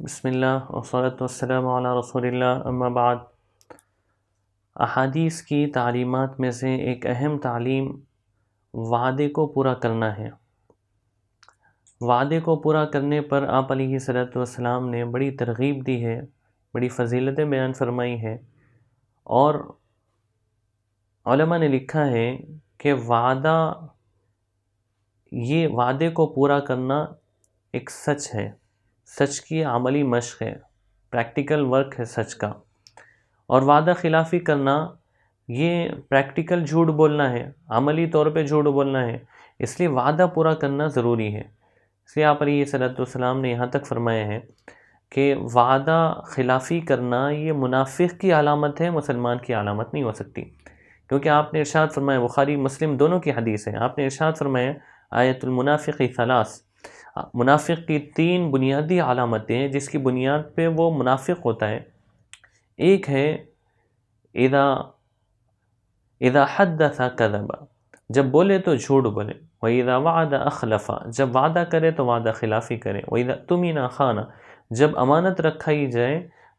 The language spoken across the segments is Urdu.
بسم اللہ والصلاة والسلام علی رسول اللہ اما بعد۔ احادیث کی تعلیمات میں سے ایک اہم تعلیم وعدے کو پورا کرنا ہے۔ وعدے کو پورا کرنے پر آپ علیہ الصلوۃ والسلام نے بڑی ترغیب دی ہے، بڑی فضیلتیں بیان فرمائی ہیں، اور علماء نے لکھا ہے کہ یہ وعدے کو پورا کرنا ایک سچ ہے، سچ کی عملی مشق ہے، پریکٹیکل ورک ہے سچ کا۔ اور وعدہ خلافی کرنا یہ پریکٹیکل جھوٹ بولنا ہے، عملی طور پہ جھوٹ بولنا ہے، اس لیے وعدہ پورا کرنا ضروری ہے۔ اس لیے آپ علیہ صلی اللہ وسلم نے یہاں تک فرمایا ہے کہ وعدہ خلافی کرنا یہ منافق کی علامت ہے، مسلمان کی علامت نہیں ہو سکتی، کیونکہ آپ نے ارشاد فرمایا، بخاری مسلم دونوں کی حدیث ہے، آپ نے ارشاد فرمایا آیت المنافق ثلاث، منافق کی 3 بنیادی علامتیں ہیں جس کی بنیاد پہ وہ منافق ہوتا ہے۔ ایک ہے اذا حدث کذب، جب بولے تو جھوٹ بولے، وَإِذَا وَعَدَ أَخْلَفَ، جب وعدہ کرے تو وعدہ خلافی کرے، وَإِذَا اؤْتُمِنَ خَانَ، جب امانت رکھائی جائے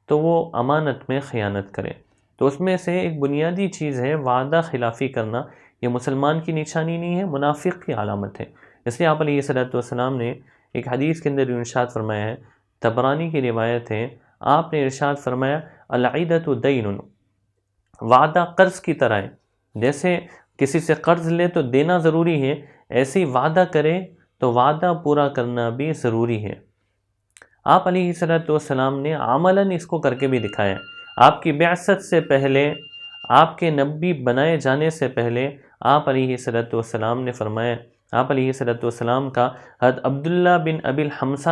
تو وہ امانت میں خیانت کرے۔ تو اس میں سے ایک بنیادی چیز ہے وعدہ خلافی کرنا، یہ مسلمان کی نشانی نہیں ہے، منافق کی علامت ہے۔ اس لیے آپ علیہ الصلوۃ والسلام نے ایک حدیث کے اندر ارشاد فرمایا ہے، طبرانی کی روایت ہے، آپ نے ارشاد فرمایا العیدۃ دین، وعدہ قرض کی طرح ہے، جیسے کسی سے قرض لے تو دینا ضروری ہے، ایسے ہی وعدہ کرے تو وعدہ پورا کرنا بھی ضروری ہے۔ آپ علیہ الصلوۃ والسلام نے عملاً اس کو کر کے بھی دکھایا۔ آپ کی بعثت سے پہلے، آپ کے نبی بنائے جانے سے پہلے آپ علیہ الصلوۃ والسلام نے فرمایا، آپ علیہ الصلوۃ والسلام کا حضرت عبداللہ بن ابی الحمصہ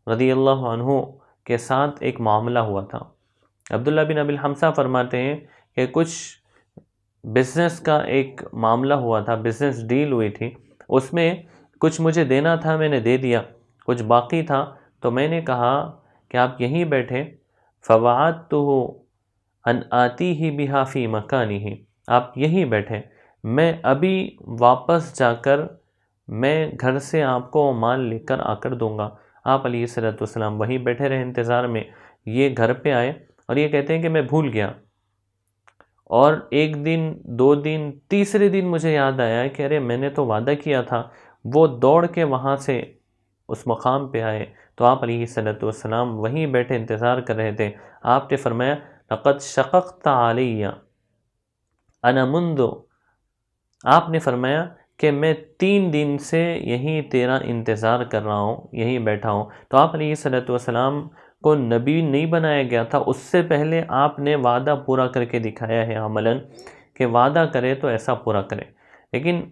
رضی اللہ عنہ کے ساتھ ایک معاملہ ہوا تھا۔ عبداللہ بن ابی الحمصہ فرماتے ہیں کہ کچھ بزنس کا ایک معاملہ ہوا تھا، بزنس ڈیل ہوئی تھی، اس میں کچھ مجھے دینا تھا، میں نے دے دیا، کچھ باقی تھا تو میں نے کہا کہ آپ یہیں بیٹھے، فَوَعَدْتُهُ أَنْ آتِيهِ بِهَا فِي مَكَانِهِ، آپ یہیں بیٹھے، میں ابھی واپس جا کر میں گھر سے آپ کو مال لے کر آ کر دوں گا۔ آپ علیہ الصلوۃ والسلام وہیں بیٹھے رہے انتظار میں، یہ گھر پہ آئے اور یہ کہتے ہیں کہ میں بھول گیا، اور 1 دن 2 دن تیسرے دن مجھے یاد آیا کہ ارے میں نے تو وعدہ کیا تھا، وہ دوڑ کے وہاں سے اس مقام پہ آئے تو آپ علیہ الصلوۃ والسلام وہیں بیٹھے انتظار کر رہے تھے۔ آپ نے فرمایا لقد شققت علی انا منذ، آپ نے فرمایا کہ میں 3 دن سے یہیں تیرا انتظار کر رہا ہوں، یہیں بیٹھا ہوں۔ تو آپ علیہ الصلوۃ والسلام کو نبی نہیں بنایا گیا تھا، اس سے پہلے آپ نے وعدہ پورا کر کے دکھایا ہے عملاً، کہ وعدہ کرے تو ایسا پورا کرے۔ لیکن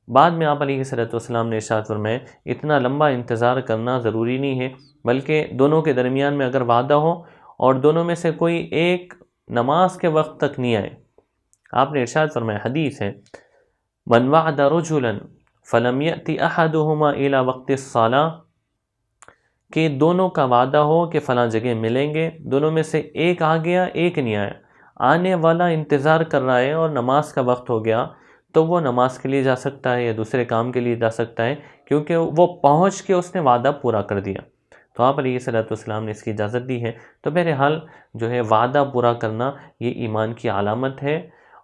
بعد میں آپ علیہ الصلوۃ والسلام نے ارشاد فرمایا اتنا لمبا انتظار کرنا ضروری نہیں ہے، بلکہ دونوں کے درمیان میں اگر وعدہ ہو اور دونوں میں سے کوئی ایک نماز کے وقت تک نہیں آئے، آپ نے ارشاد فرمایا، حدیث ہے، من وعد رجلا فلم يأت احدهما الى وقت الصلاة، کہ دونوں کا وعدہ ہو کہ فلاں جگہ ملیں گے، دونوں میں سے ایک آ گیا، ایک نہیں آیا، آنے والا انتظار کر رہا ہے اور نماز کا وقت ہو گیا تو وہ نماز کے لیے جا سکتا ہے یا دوسرے کام کے لیے جا سکتا ہے، کیونکہ وہ پہنچ کے اس نے وعدہ پورا کر دیا۔ تو آپ علیہ الصلوۃ والسلام نے اس کی اجازت دی ہے۔ تو بہرحال جو ہے وعدہ پورا کرنا یہ ایمان کی علامت ہے،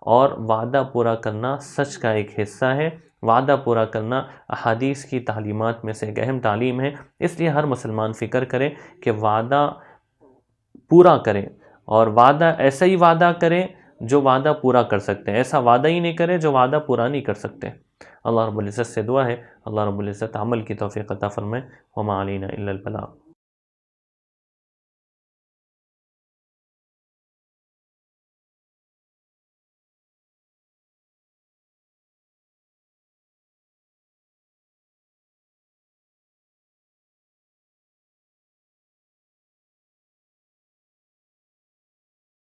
اور وعدہ پورا کرنا سچ کا ایک حصہ ہے۔ وعدہ پورا کرنا احادیث کی تعلیمات میں سے ایک اہم تعلیم ہے، اس لیے ہر مسلمان فکر کرے کہ وعدہ پورا کرے، اور وعدہ ایسا ہی وعدہ کرے جو وعدہ پورا کر سکتے ہیں، ایسا وعدہ ہی نہیں کرے جو وعدہ پورا نہیں کر سکتے۔ اللہ رب العزت سے دعا ہے اللہ رب العزت عمل کی توفیق عطا فرمائے۔ وما علینا الا البلاغ۔